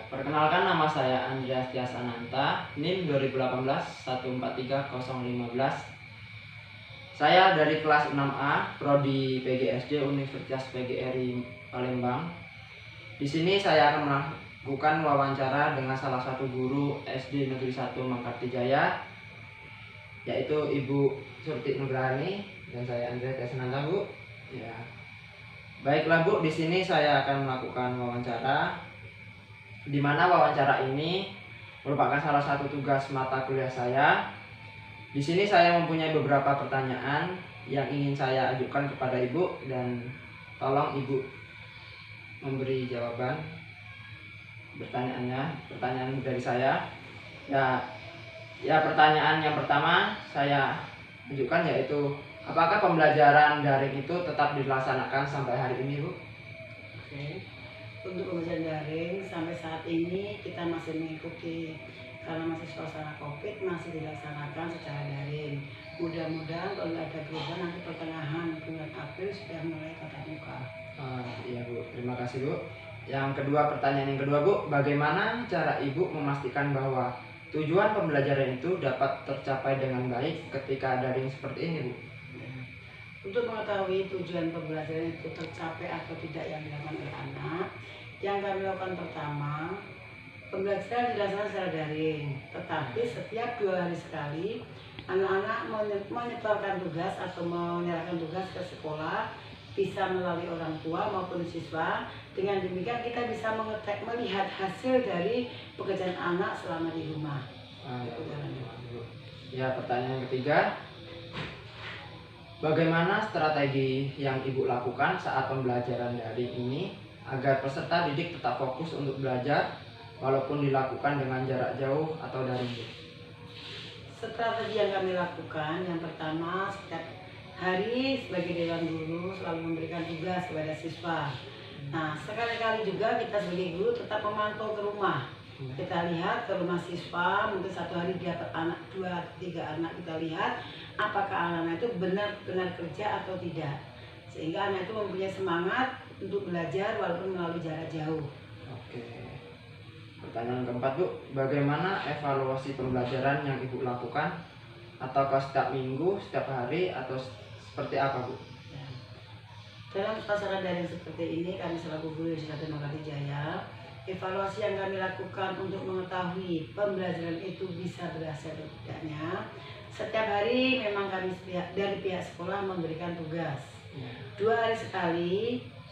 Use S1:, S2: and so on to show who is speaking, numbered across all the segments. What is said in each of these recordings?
S1: Perkenalkan, nama saya Andreas Tiasananta, NIM 2018 143015. Saya dari kelas 6A, Prodi PGSD Universitas PGRI Palembang. Di sini saya akan melakukan wawancara dengan salah satu guru SD Negeri 1 Mangkartijaya, yaitu Ibu Surti Nugrani, dan saya Andreas Tiasananta, Bu. Ya. Baiklah, Bu, di sini saya akan melakukan wawancara, di mana wawancara ini merupakan salah satu tugas mata kuliah saya. Di sini saya mempunyai beberapa pertanyaan yang ingin saya ajukan kepada Ibu, dan tolong Ibu memberi jawaban pertanyaan dari saya. Ya, pertanyaan yang pertama saya ajukan yaitu, apakah pembelajaran daring itu tetap dilaksanakan sampai hari ini, Bu?
S2: Oke. Untuk pembelajaran daring sampai saat ini kita masih mengikuti, karena masih suasana COVID masih dilaksanakan secara daring. Mudah-mudahan kalau ada perubahan nanti pertengahan bulan April sudah mulai tatap muka.
S1: Iya, Bu, terima kasih, Bu. Pertanyaan yang kedua, Bu, bagaimana cara Ibu memastikan bahwa tujuan pembelajaran itu dapat tercapai dengan baik ketika daring seperti ini, Bu?
S2: Untuk mengetahui tujuan pembelajaran itu tercapai atau tidak yang dilakukan oleh anak, yang kami lakukan pertama, pembelajaran dilaksanakan secara daring, tetapi setiap 2 hari sekali anak-anak menyetorkan tugas atau menyerahkan tugas ke sekolah, bisa melalui orang tua maupun siswa. Dengan demikian kita bisa melihat hasil dari pekerjaan anak selama di rumah.
S1: Ya, pertanyaan ketiga, bagaimana strategi yang Ibu lakukan saat pembelajaran daring ini agar peserta didik tetap fokus untuk belajar walaupun dilakukan dengan jarak jauh atau daring?
S2: Strategi yang kami lakukan, yang pertama, setiap hari sebagai dewan guru selalu memberikan tugas kepada siswa. Nah, sekali-kali juga kita sebagai guru tetap memantau ke rumah. Kita lihat ke rumah siswa, mungkin satu hari dapat anak 2-3 anak, kita lihat apakah anak-anak itu benar-benar kerja atau tidak, sehingga anak itu mempunyai semangat untuk belajar walaupun melalui jarak jauh.
S1: Oke. Pertanyaan keempat, Bu, bagaimana evaluasi pembelajaran yang Ibu lakukan? Ataukah setiap minggu, setiap hari, atau seperti apa, Bu?
S2: Dalam suasana daring seperti ini, kami selaku guru di Universitas Mangkartijaya, evaluasi yang kami lakukan untuk mengetahui pembelajaran itu bisa berhasil atau tidaknya, setiap hari memang kami dari pihak sekolah memberikan tugas. 2 hari sekali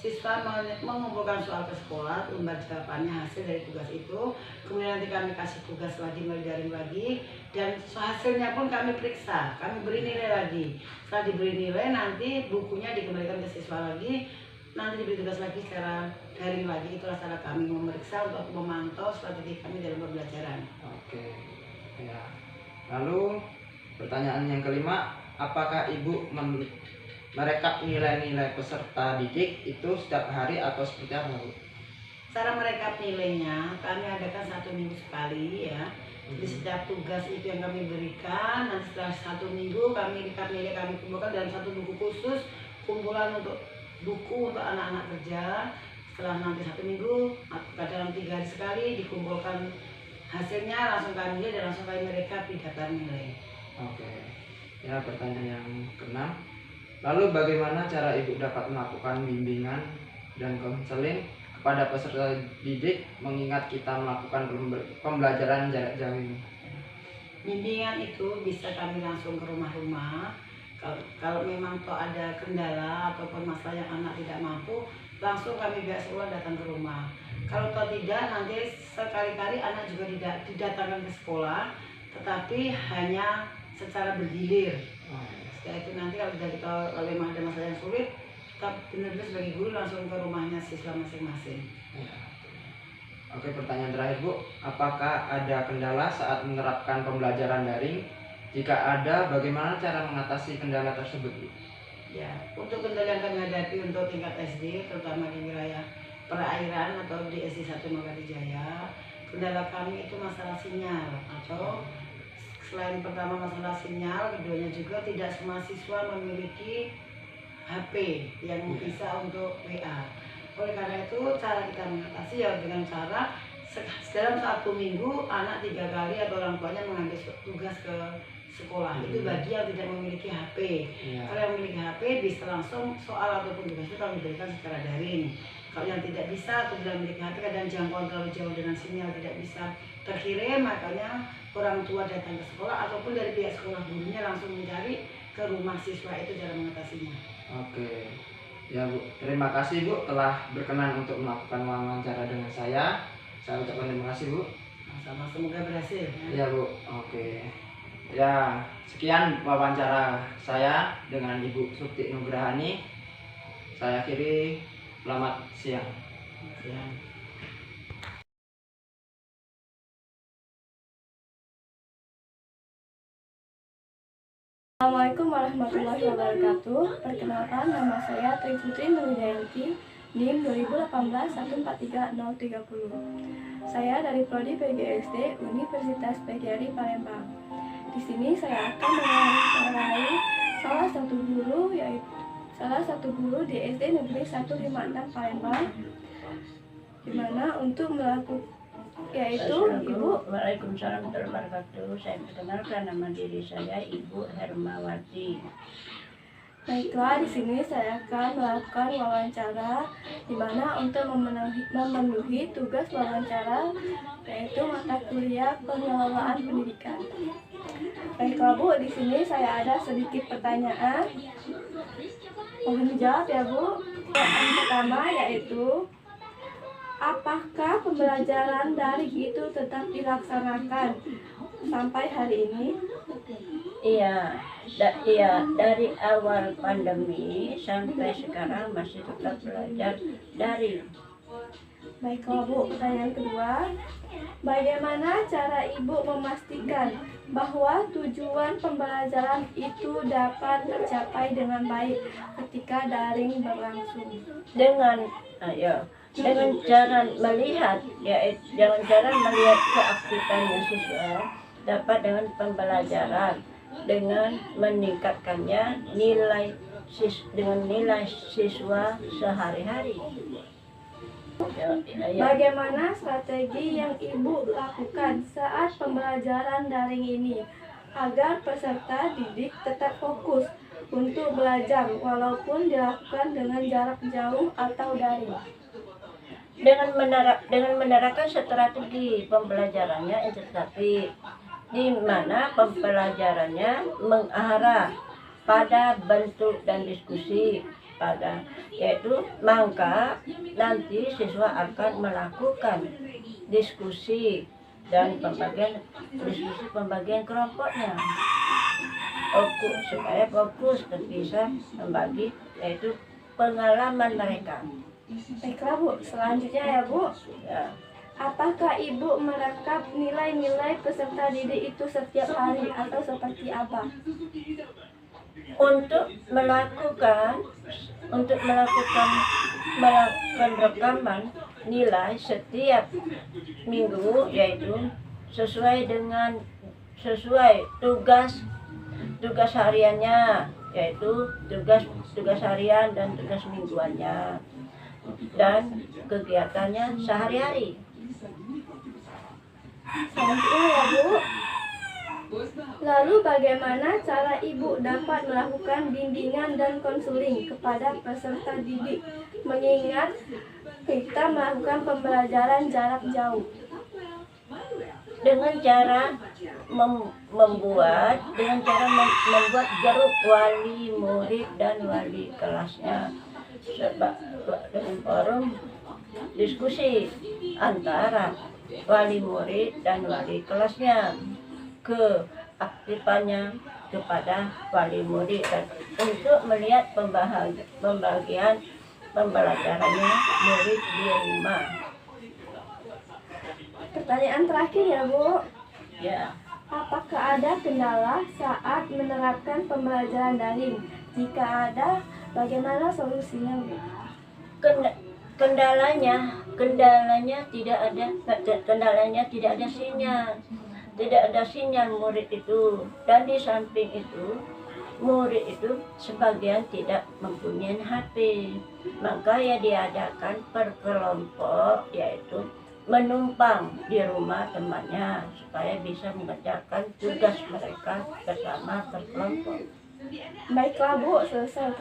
S2: siswa mengumpulkan soal ke sekolah, lembar jawabannya hasil dari tugas itu. Kemudian nanti kami kasih tugas lagi melalui daring lagi, dan hasilnya pun kami periksa, kami beri nilai lagi. Setelah diberi nilai, nanti bukunya dikembalikan ke siswa lagi, nanti diberi tugas lagi secara daring lagi. Itulah cara kami memeriksa untuk memantau strategi kami dalam pembelajaran.
S1: Oke, ya. Lalu pertanyaan yang kelima, apakah Ibu merekap nilai-nilai peserta didik itu setiap hari atau seperti apa, Bu?
S2: Cara merekap nilainya kami adakan 1 minggu sekali, ya. Jadi setiap tugas itu yang kami berikan, dan setelah 1 minggu kami rekap nilai, kami kumpulkan dalam 1 buku khusus, kumpulan untuk buku untuk anak-anak kerja. Setelah nanti 1 minggu, dalam 3 hari sekali dikumpulkan hasilnya, langsung kami lihat dan langsung kami merekap di daftar nilai.
S1: Oke. Ya, pertanyaan yang keenam, lalu bagaimana cara Ibu dapat melakukan bimbingan dan konseling kepada peserta didik mengingat kita melakukan pembelajaran jarak jauh ini?
S2: Bimbingan itu bisa kami langsung ke rumah-rumah. Kalau memang ada kendala ataupun masalah yang anak tidak mampu, langsung kami pihak sekolah datang ke rumah. Kalau tidak, nanti sekali-kali anak juga tidak didatangkan ke sekolah, tetapi hanya secara bergilir. Setelah itu nanti kalau memang ada masalah yang sulit, kita benar-benar sebagai guru langsung ke rumahnya siswa masing-masing.
S1: Oke, pertanyaan terakhir, Bu, apakah ada kendala saat menerapkan pembelajaran daring? Jika ada, bagaimana cara mengatasi kendala tersebut, Bu?
S2: Ya, untuk kendala yang kami hadapi untuk tingkat SD, terutama di wilayah perairan atau di SD 1 Mangkartijaya, kendala kami itu masalah sinyal, atau selain pertama masalah sinyal, keduanya juga tidak semua siswa memiliki HP yang bisa untuk WA. Oleh karena itu, cara kita mengatasi ya dengan cara dalam 1 minggu anak 3 kali atau orang tuanya mengambil tugas ke sekolah. Itu bagi yang tidak memiliki HP. Kalau yang memiliki HP bisa langsung soal ataupun tugas itu kami berikan secara daring. Kalau yang tidak bisa atau tidak memiliki HP, kadang jangkauan terlalu jauh dengan sinyal tidak bisa terkirim, makanya orang tua datang ke sekolah ataupun dari pihak sekolah gurunya langsung mencari ke rumah siswa. Itu cara mengatasinya.
S1: Oke. Ya Bu, terima kasih Bu telah berkenan untuk melakukan wawancara dengan saya. Saya ucapkan terima kasih Bu.
S2: Sama, semoga berhasil.
S1: Ya Bu, oke. Ya, sekian wawancara saya dengan Ibu Sukti Nugrahani. Saya akhiri, selamat siang.
S2: Ya.
S3: Assalamualaikum warahmatullahi wabarakatuh. Perkenalkan, nama saya Tri Putri Nurwidayanti, NIM 2018143030. Saya dari Prodi PGSD Universitas PGRI Palembang. Di sini saya akan mewawancarai salah satu guru di SD Negeri 156 Palembang, di mana untuk melakukan yaitu Ibu.
S4: Waalaikumsalam warahmatullahi wabarakatuh. Saya perkenalkan, nama diri saya Ibu Hermawati.
S3: Baiklah, di sini saya akan melakukan wawancara, di mana untuk memenuhi tugas wawancara yaitu mata kuliah pengelolaan pendidikan. Baiklah Bu, di sini saya ada sedikit pertanyaan. Mohon dijawab ya Bu. Yang pertama yaitu, apakah pembelajaran daring itu tetap dilaksanakan sampai hari ini?
S4: Iya, dari awal pandemi sampai sekarang masih tetap belajar daring.
S3: Baiklah Bu, pertanyaan kedua, bagaimana cara Ibu memastikan bahwa tujuan pembelajaran itu dapat tercapai dengan baik ketika daring berlangsung?
S4: Dengan cara melihat, dengan cara melihat keaktifan siswa dapat dengan pembelajaran, dengan meningkatkannya nilai siswa sehari-hari.
S3: Bagaimana strategi yang Ibu lakukan saat pembelajaran daring ini agar peserta didik tetap fokus untuk belajar walaupun dilakukan dengan jarak jauh atau daring?
S4: Dengan menerapkan strategi pembelajarannya, tetapi di mana pembelajarannya mengarah pada bentuk dan diskusi yaitu maka nanti siswa akan melakukan diskusi dan pembagian kelompoknya supaya fokus dan bisa membagi yaitu pengalaman mereka.
S3: Baiklah Bu, selanjutnya ya Bu.
S4: Ya.
S3: Apakah Ibu merekap nilai-nilai peserta didik itu setiap hari atau seperti apa?
S4: Untuk melakukan rekaman nilai setiap minggu, yaitu sesuai tugas hariannya, yaitu tugas harian dan tugas mingguannya dan kegiatannya sehari-hari.
S3: Selanjutnya ya Bu. Lalu bagaimana cara Ibu dapat melakukan bimbingan dan konseling kepada peserta didik mengingat kita melakukan pembelajaran jarak jauh?
S4: Dengan cara membuat grup wali murid dan wali kelasnya dengan forum diskusi antara wali murid dan wali kelasnya, keaktifannya kepada wali murid dan untuk melihat pembagian pembelajarannya murid di rumah.
S3: Pertanyaan terakhir ya Bu.
S4: Ya.
S3: Apakah ada kendala saat menerapkan pembelajaran daring? Jika ada, bagaimana solusinya Bu?
S4: Kendalanya tidak ada sinyal. Tidak ada sinyal murid itu, dan di samping itu murid itu sebagian tidak mempunyai HP, maka ya diadakan per kelompok, yaitu menumpang di rumah temannya supaya bisa mengerjakan tugas mereka bersama berkelompok.
S3: Baiklah Bu, selesai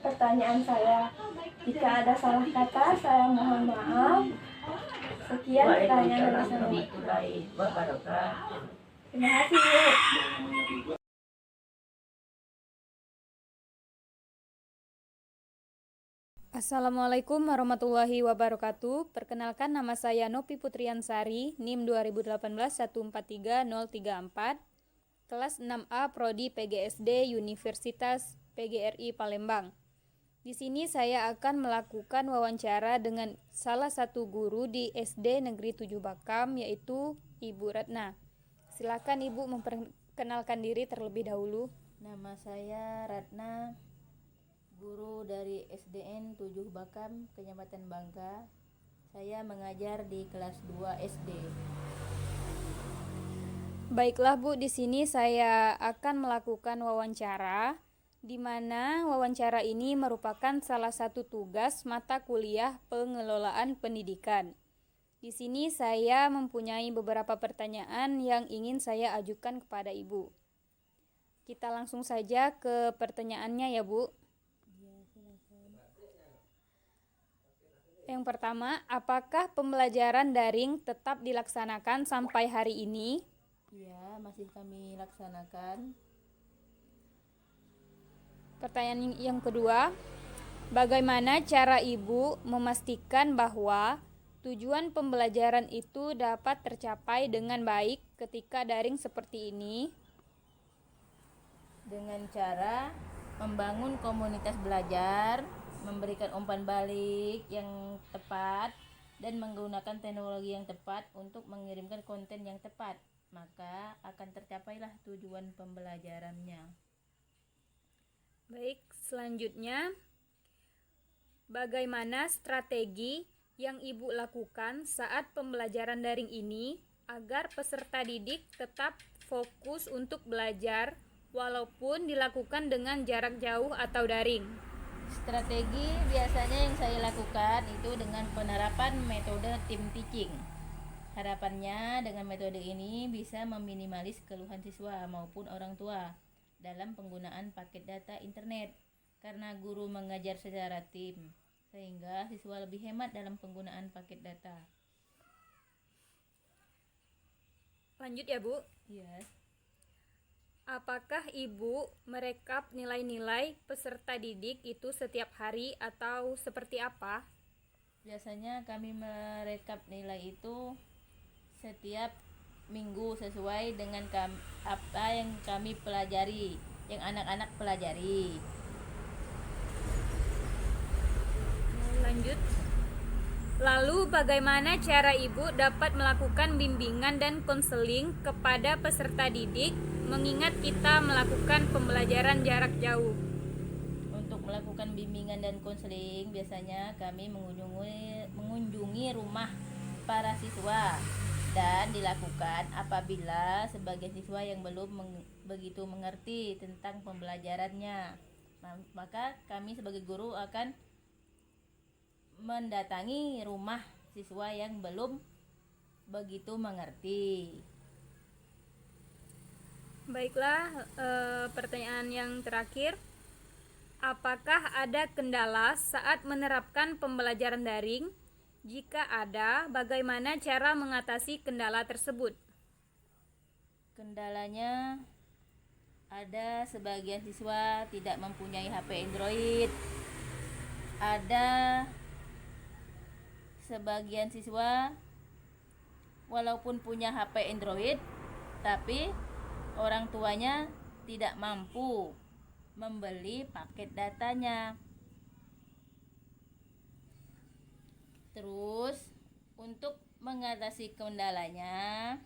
S3: pertanyaan saya. Jika ada salah kata, saya mohon maaf. Sekian pertanyaan dari
S4: Waalaikumsalam
S3: saya.
S4: warahmatullahi wabarakatuh.
S3: Terima kasih Bu.
S5: Assalamualaikum warahmatullahi wabarakatuh. Perkenalkan, nama saya Nopi Putriansari, NIM 2018143034, kelas 6A Prodi PGSD Universitas PGRI Palembang. Di sini saya akan melakukan wawancara dengan salah satu guru di SD Negeri 7 Bakam, yaitu Ibu Ratna. Silakan Ibu memperkenalkan diri terlebih dahulu.
S6: Nama saya Ratna, guru dari SDN 7 Bakam, Kecamatan Bangka. Saya mengajar di kelas 2 SD.
S5: Baiklah Bu, di sini saya akan melakukan wawancara, di mana wawancara ini merupakan salah satu tugas mata kuliah pengelolaan pendidikan. Di sini saya mempunyai beberapa pertanyaan yang ingin saya ajukan kepada Ibu. Kita langsung saja ke pertanyaannya ya Bu. Yang pertama, apakah pembelajaran daring tetap dilaksanakan sampai hari ini?
S6: Ya, masih kami laksanakan.
S5: Pertanyaan yang kedua, bagaimana cara Ibu memastikan bahwa tujuan pembelajaran itu dapat tercapai dengan baik ketika daring seperti ini?
S6: Dengan cara membangun komunitas belajar, memberikan umpan balik yang tepat, dan menggunakan teknologi yang tepat untuk mengirimkan konten yang tepat, maka akan tercapailah tujuan pembelajarannya.
S5: Baik, selanjutnya, bagaimana strategi yang Ibu lakukan saat pembelajaran daring ini agar peserta didik tetap fokus untuk belajar walaupun dilakukan dengan jarak jauh atau daring?
S6: Strategi biasanya yang saya lakukan itu dengan penerapan metode team teaching. Harapannya dengan metode ini bisa meminimalis keluhan siswa maupun orang tua dalam penggunaan paket data internet, karena guru mengajar secara tim, sehingga siswa lebih hemat dalam penggunaan paket data.
S5: Lanjut ya Bu.
S6: Yes.
S5: Apakah Ibu merekap nilai-nilai peserta didik itu setiap hari atau seperti apa?
S6: Biasanya kami merekap nilai itu setiap minggu sesuai dengan apa yang kami pelajari, yang anak-anak pelajari.
S5: Lanjut. Lalu bagaimana cara Ibu dapat melakukan bimbingan dan konseling kepada peserta didik mengingat kita melakukan pembelajaran jarak jauh?
S6: Untuk melakukan bimbingan dan konseling, biasanya kami mengunjungi rumah para siswa, dan dilakukan apabila sebagian siswa yang belum begitu mengerti tentang pembelajarannya. Maka kami sebagai guru akan mendatangi rumah siswa yang belum begitu mengerti.
S5: Baiklah, pertanyaan yang terakhir. Apakah ada kendala saat menerapkan pembelajaran daring? Jika ada, bagaimana cara mengatasi kendala tersebut?
S6: Kendalanya ada sebagian siswa tidak mempunyai HP Android. Ada sebagian siswa walaupun punya HP Android, tapi orang tuanya tidak mampu membeli paket datanya. Terus untuk mengatasi kendalanya,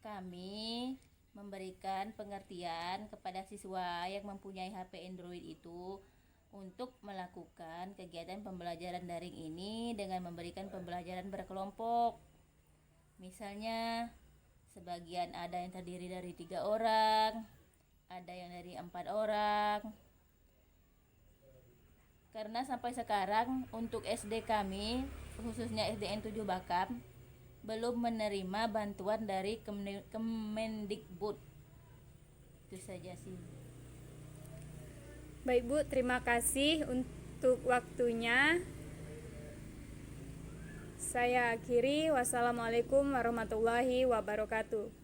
S6: kami memberikan pengertian kepada siswa yang mempunyai HP Android itu untuk melakukan kegiatan pembelajaran daring ini dengan memberikan pembelajaran berkelompok. Misalnya sebagian ada yang terdiri dari 3 orang, ada yang dari 4 orang. Karena sampai sekarang untuk SD kami khususnya SDN 7 Bakam belum menerima bantuan dari Kemendikbud. Itu saja sih.
S5: Baik Bu, terima kasih untuk waktunya. Saya akhiri. Wassalamualaikum warahmatullahi wabarakatuh.